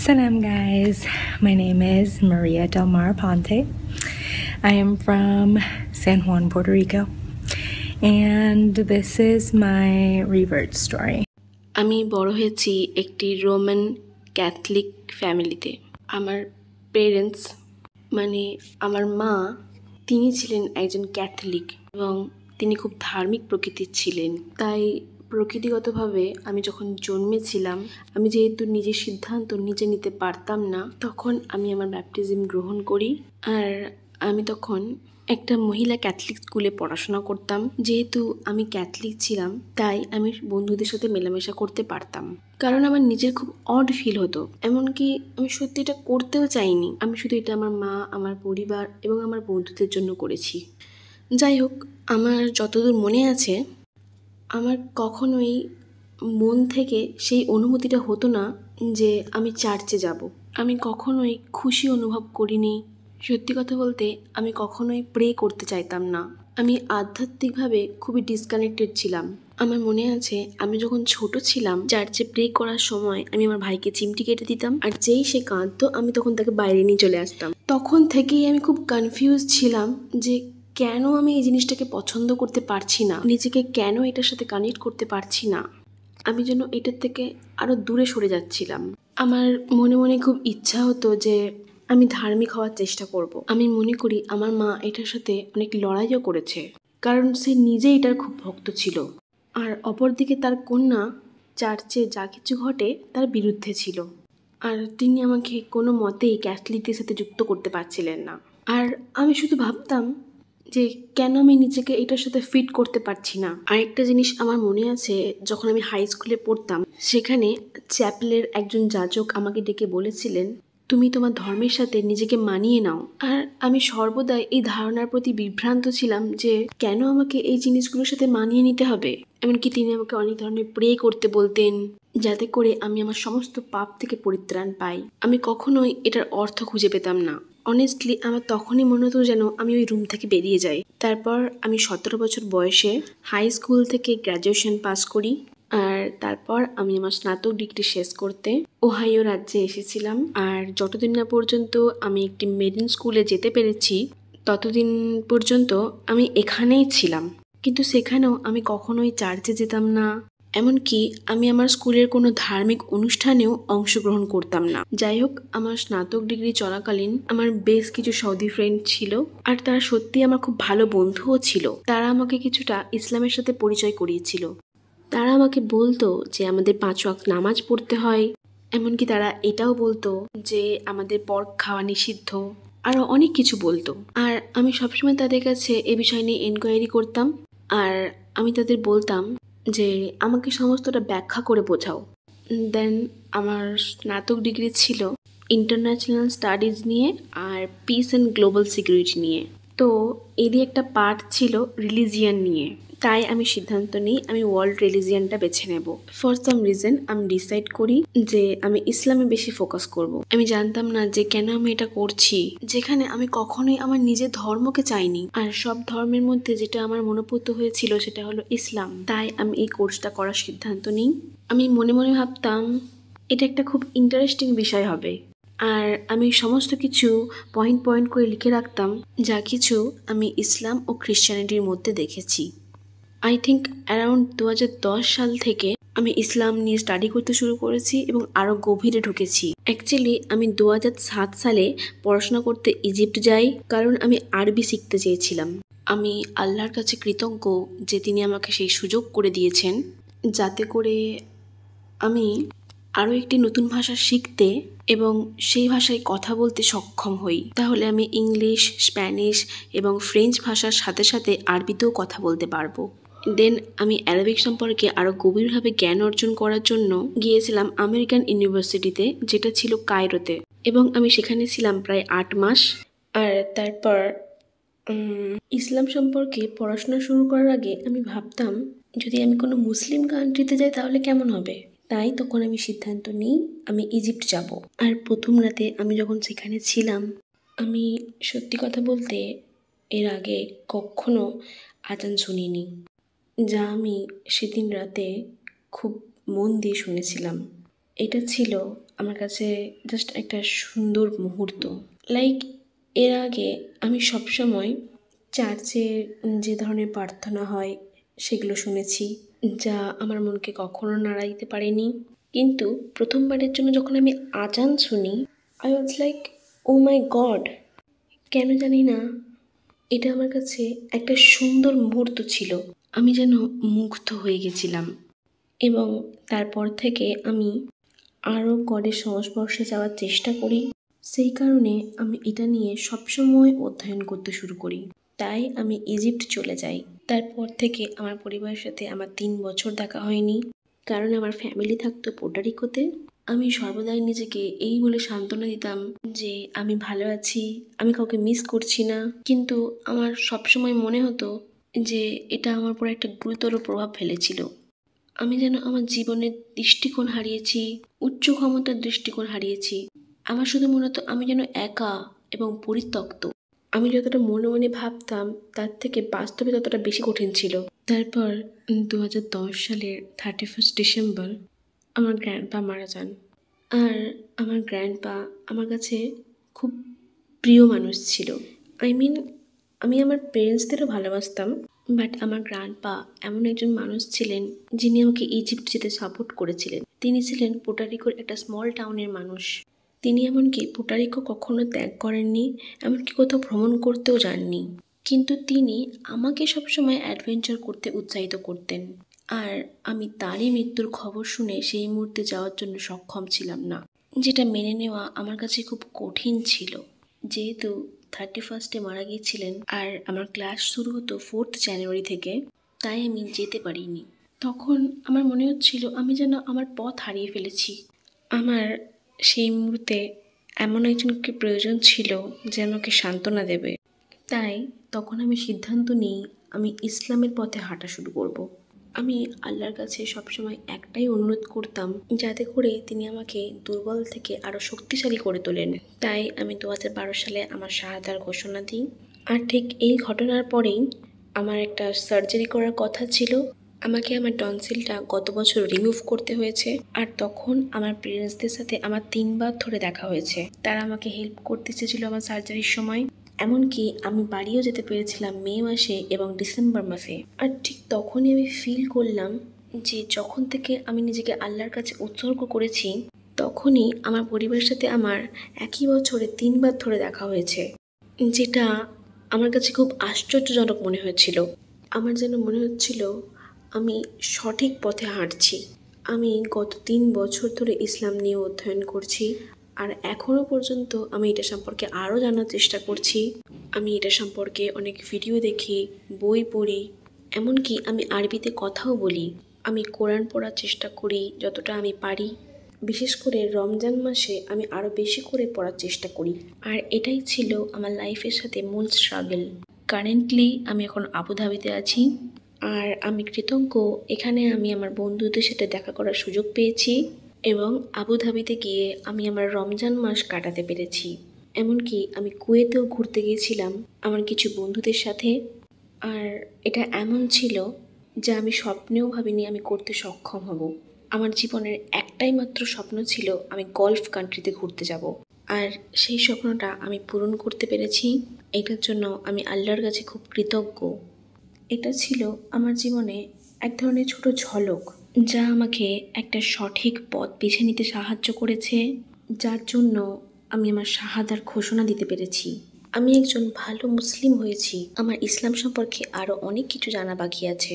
Salam guys, my name is Maria Del Mar Ponte. I am from San Juan, Puerto Rico, and this is my revert story. আমি বড় হয়েছি একটি Roman Catholic ফ্যামিলিতে। আমার parents মানে আমার মা, তিনি ছিলেন একজন ক্যাথলিক এবং তিনি খুব ধার্মিক প্রকৃতির ছিলেন। তাই প্রকৃতিগতভাবে আমি যখন জন্মেছিলাম, আমি যেহেতু নিজের সিদ্ধান্ত নিজে নিতে পারতাম না, তখন আমি আমার ব্যাপটিজম গ্রহণ করি। আর আমি তখন একটা মহিলা ক্যাথলিক স্কুলে পড়াশোনা করতাম। যেহেতু আমি ক্যাথলিক ছিলাম, তাই আমি বন্ধুদের সাথে মেলামেশা করতে পারতাম। কারণ আমার নিজের খুব অড ফিল হতো, এমনকি আমি সত্যি এটা করতেও চাইনি। আমি শুধু এটা আমার মা, আমার পরিবার এবং আমার বন্ধুদের জন্য করেছি। যাই হোক, আমার যতদূর মনে আছে, আমার কখনোই মন থেকে সেই অনুভূতিটা হতো না যে আমি চার্চে যাব। আমি কখনোই খুশি অনুভব করিনি। সত্যি কথা বলতে আমি কখনোই প্রে করতে চাইতাম না। আমি আধ্যাত্মিকভাবে খুবই ডিসকানেক্টেড ছিলাম। আমার মনে আছে, আমি যখন ছোট ছিলাম, চার্চে প্রে করার সময় আমি আমার ভাইকে চিমটি কেটে দিতাম, আর যেই সে কাঁদতো আমি তখন তাকে বাইরে নিয়ে চলে আসতাম। তখন থেকেই আমি খুব কনফিউজ ছিলাম যে কেন আমি এই জিনিসটাকে পছন্দ করতে পারছি না, নিজেকে কেন এটার সাথে কানেক্ট করতে পারছি না। আমি যেন এটার থেকে আরো দূরে সরে যাচ্ছিলাম। আমার মনে মনে খুব ইচ্ছা হতো যে আমি ধার্মিক হওয়ার চেষ্টা করব। আমি মনে করি আমার মা এটার সাথে অনেক লড়াইও করেছে, কারণ সে নিজে এটার খুব ভক্ত ছিল। আর অপরদিকে তার কন্যা চার্চে যা কিছু ঘটে তার বিরুদ্ধে ছিল, আর তিনি আমাকে কোনো মতেই ক্যাথলিকদের সাথে যুক্ত করতে পারছিলেন না। আর আমি শুধু ভাবতাম যে কেন আমি নিজেকে এটার সাথে ফিট করতে পারছি না। আরেকটা জিনিস আমার মনে আছে, যখন আমি হাই স্কুলে পড়তাম, সেখানে চ্যাপেলের একজন যাজক আমাকে ডেকে বলেছিলেন, তুমি তোমার ধর্মের সাথে নিজেকে মানিয়ে নাও। আর আমি সর্বদাই এই ধারণার প্রতি বিভ্রান্ত ছিলাম যে কেন আমাকে এই জিনিসগুলোর সাথে মানিয়ে নিতে হবে। এমনকি তিনি আমাকে অনেক ধরনের প্রে করতে বলতেন, যাতে করে আমি আমার সমস্ত পাপ থেকে পরিত্রাণ পাই। আমি কখনোই এটার অর্থ খুঁজে পেতাম না। অনেস্টলি আমার তখনই মনে হতো যেন আমি ওই রুম থেকে বেরিয়ে যাই। তারপর আমি 17 বছর বয়সে হাই স্কুল থেকে গ্র্যাজুয়েশন পাস করি, আর তারপর আমি আমার স্নাতক ডিগ্রি শেষ করতে ওহাইও রাজ্যে এসেছিলাম। আর যতদিন না পর্যন্ত আমি একটি মেরিন স্কুলে যেতে পেরেছি, ততদিন পর্যন্ত আমি এখানেই ছিলাম। কিন্তু সেখানেও আমি কখনোই চার্চে যেতাম না, এমনকি আমি আমার স্কুলের কোনো ধার্মিক অনুষ্ঠানেও অংশগ্রহণ করতাম না। যাই হোক, আমার স্নাতক ডিগ্রি চলাকালীন আমার বেশ কিছু সৌদি ফ্রেন্ড ছিল, আর তারা সত্যি আমার খুব ভালো বন্ধুও ছিল। তারা আমাকে কিছুটা ইসলামের সাথে পরিচয় করিয়েছিল। তারা আমাকে বলতো যে আমাদের 5 ওয়াক্ত নামাজ পড়তে হয়, এমনকি তারা এটাও বলতো যে আমাদের পর্ক খাওয়া নিষিদ্ধ, আরও অনেক কিছু বলতো। আর আমি সবসময় তাদের কাছে এ বিষয় নিয়ে এনকোয়ারি করতাম, আর আমি তাদের বলতাম যে আমাকে সমস্তটা ব্যাখ্যা করে বোঝাও। দেন আমার স্নাতক ডিগ্রি ছিল ইন্টারন্যাশনাল স্টাডিজ নিয়ে আর পিস অ্যান্ড গ্লোবাল সিকিউরিটি নিয়ে। তো এরই একটা পার্ট ছিল রিলিজিয়ান নিয়ে। তাই আমি সিদ্ধান্ত নিই আমি ওয়ার্ল্ড রিলিজিয়ানটা বেছে নেব। ফর সাম রিজন আমি ডিসাইড করি যে আমি ইসলামে বেশি ফোকাস করব। আমি জানতাম না যে কেন আমি এটা করছি, যেখানে আমি কখনোই আমার নিজের ধর্মকে চাইনি, আর সব ধর্মের মধ্যে যেটা আমার মনোপুত হয়েছিল সেটা হলো ইসলাম। তাই আমি এই কোর্সটা করার সিদ্ধান্ত নিই। আমি মনে মনে ভাবতাম এটা একটা খুব ইন্টারেস্টিং বিষয় হবে, আর আমি সমস্ত কিছু পয়েন্ট পয়েন্ট করে লিখে রাখতাম যা কিছু আমি ইসলাম ও খ্রিশ্চানিটির মধ্যে দেখেছি। আই থিঙ্ক অ্যারাউন্ড 2010 সাল থেকে আমি ইসলাম নিয়ে স্টাডি করতে শুরু করেছি এবং আরও গভীরে ঢুকেছি। অ্যাকচুয়ালি আমি 2007 সালে পড়াশোনা করতে ইজিপ্ট যাই, কারণ আমি আরবি শিখতে চেয়েছিলাম। আমি আল্লাহর কাছে কৃতজ্ঞ যে তিনি আমাকে সেই সুযোগ করে দিয়েছেন, যাতে করে আমি আরও একটি নতুন ভাষা শিখতে এবং সেই ভাষায় কথা বলতে সক্ষম হই। তাহলে আমি ইংলিশ, স্প্যানিশ এবং ফ্রেঞ্চ ভাষার সাথে সাথে আরবিতেও কথা বলতে পারবো। দেন আমি অ্যারাবিক সম্পর্কে আরও গভীরভাবে জ্ঞান অর্জন করার জন্য গিয়েছিলাম আমেরিকান ইউনিভার্সিটিতে, যেটা ছিল কায়রোতে, এবং আমি সেখানে ছিলাম প্রায় 8 মাস। আর তারপর ইসলাম সম্পর্কে পড়াশোনা শুরু করার আগে আমি ভাবতাম যদি আমি কোনো মুসলিম কান্ট্রিতে যাই তাহলে কেমন হবে। তাই তখন আমি সিদ্ধান্ত নিই আমি ইজিপ্ট যাব। আর প্রথম রাতে আমি যখন সেখানে ছিলাম, আমি সত্যি কথা বলতে এর আগে কখনো আজান শুনিনি, যা আমি সেদিন রাতে খুব মন দিয়ে শুনেছিলাম। এটা ছিল আমার কাছে জাস্ট একটা সুন্দর মুহূর্ত। লাইক এর আগে আমি সবসময় চার্চে যে ধরনের প্রার্থনা হয় সেগুলো শুনেছি, যা আমার মনকে কখনো নাড়া দিতে পারেনি। কিন্তু প্রথমবারের জন্য যখন আমি আজান শুনি, I was like, oh my God, কেন জানি না এটা আমার কাছে একটা সুন্দর মুহূর্ত ছিল। আমি যেন মুগ্ধ হয়ে গেছিলাম এবং তারপর থেকে আমি আরও গডের সংস্পর্শে যাওয়ার চেষ্টা করি। সেই কারণে আমি এটা নিয়ে সবসময় অধ্যয়ন করতে শুরু করি। তাই আমি ইজিপ্ট চলে যাই। তারপর থেকে আমার পরিবারের সাথে আমার 3 বছর দেখা হয়নি, কারণ আমার ফ্যামিলি থাকতো পোর্টোরিকোতে। আমি সর্বদাই নিজেকে এই বলে সান্ত্বনা দিতাম যে আমি ভালো আছি, আমি কাউকে মিস করছি না। কিন্তু আমার সবসময় মনে হতো যে এটা আমার উপর একটা গুরুতর প্রভাব ফেলেছিল। আমি যেন আমার জীবনের দৃষ্টিকোণ হারিয়েছি, উচ্চ ক্ষমতার দৃষ্টিকোণ হারিয়েছি। আমার শুধু মনে হতো আমি যেন একা এবং পরিত্যক্ত। আমি যতটা মনে মনে ভাবতাম তার থেকে বাস্তবে ততটা বেশি কঠিন ছিল। তারপর 2010 সালের 31 ডিসেম্বর আমার গ্র্যান্ডপা মারা যান। আর আমার গ্র্যান্ডপা আমার কাছে খুব প্রিয় মানুষ ছিল। আমি আমার পেরেন্টসদেরও ভালোবাসতাম, বাট আমার গ্র্যান্ডপা এমন একজন মানুষ ছিলেন যিনি আমাকে ইজিপ্ট যেতে সাপোর্ট করেছিলেন। তিনি ছিলেন পোর্টোরিকোর একটা স্মল টাউনের মানুষ। তিনি এমনকি পোর্টোরিকো কখনো ত্যাগ করেননি, এমনকি কোথাও ভ্রমণ করতেও যাননি। কিন্তু তিনি আমাকে সবসময় অ্যাডভেঞ্চার করতে উৎসাহিত করতেন। আর আমি তারই মৃত্যুর খবর শুনে সেই মুহূর্তে যাওয়ার জন্য সক্ষম ছিলাম না, যেটা মেনে নেওয়া আমার কাছে খুব কঠিন ছিল। যেহেতু 31 মারা গিয়েছিলেন আর আমার ক্লাস শুরু হতো 4 জানুয়ারি থেকে, তাই আমি যেতে পারিনি। তখন আমার মনে হচ্ছিল আমি যেন আমার পথ হারিয়ে ফেলেছি। আমার সেই মুহূর্তে এমন একজনকে প্রয়োজন ছিল যে আমাকে সান্ত্বনা দেবে। তাই তখন আমি সিদ্ধান্ত নিই আমি ইসলামের পথে হাঁটা শুরু করব। আমি আল্লাহর কাছে সবসময় একটাই অনুরোধ করতাম, যাতে করে তিনি আমাকে দুর্বল থেকে আরও শক্তিশালী করে তোলেন। তাই আমি 2012 সালে আমার শাহাদার ঘোষণা দিই। আর ঠিক এই ঘটনার পরেই আমার একটা সার্জারি করার কথা ছিল। আমাকে আমার টনসিলটা গত বছর রিমুভ করতে হয়েছে। আর তখন আমার পেরেন্টসদের সাথে আমার 3 বার ধরে দেখা হয়েছে। তারা আমাকে হেল্প করতে চেয়েছিল আমার সার্জারির সময়। এমনকি আমি বাড়িও যেতে পেরেছিলাম মে মাসে এবং ডিসেম্বর মাসে। আর ঠিক তখনই আমি ফিল করলাম যে যখন থেকে আমি নিজেকে আল্লাহর কাছে উৎসর্গ করেছি, তখনই আমার পরিবারের সাথে আমার একই বছরে 3 বার ধরে দেখা হয়েছে, যেটা আমার কাছে খুব আশ্চর্যজনক মনে হয়েছিল। আমার যেন মনে হচ্ছিল আমি সঠিক পথে হাঁটছি। আমি গত 3 বছর ধরে ইসলাম নিয়ে অধ্যয়ন করছি, আর এখনও পর্যন্ত আমি এটা সম্পর্কে আরও জানার চেষ্টা করছি। আমি এটা সম্পর্কে অনেক ভিডিও দেখি, বই পড়ি, এমনকি আমি আরবিতে কথাও বলি। আমি কোরআন পড়ার চেষ্টা করি যতটা আমি পারি। বিশেষ করে রমজান মাসে আমি আরও বেশি করে পড়ার চেষ্টা করি। আর এটাই ছিল আমার লাইফের সাথে মূল স্ট্রাগল। কারেন্টলি আমি এখন আবুধাবিতে আছি, আর আমি কৃতজ্ঞ এখানে আমি আমার বন্ধুদের সাথে দেখা করার সুযোগ পেয়েছি এবং আবুধাবিতে গিয়ে আমি আমার রমজান মাস কাটাতে পেরেছি। এমনকি আমি কুয়েতেও ঘুরতে গিয়েছিলাম আমার কিছু বন্ধুদের সাথে। আর এটা এমন ছিল যা আমি স্বপ্নেও ভাবিনি আমি করতে সক্ষম হব। আমার জীবনের একটাই মাত্র স্বপ্ন ছিল আমি গলফ কান্ট্রিতে ঘুরতে যাব, আর সেই স্বপ্নটা আমি পূরণ করতে পেরেছি। এটার জন্য আমি আল্লাহর কাছে খুব কৃতজ্ঞ। এটা ছিল আমার জীবনে এক ধরনের ছোট ঝলক, যা আমাকে একটা সঠিক পথ বেছে নিতে সাহায্য করেছে, যার জন্য আমি আমার শাহাদার ঘোষণা দিতে পেরেছি। আমি একজন ভালো মুসলিম হয়েছি। আমার ইসলাম সম্পর্কে আরও অনেক কিছু জানা বাকি আছে।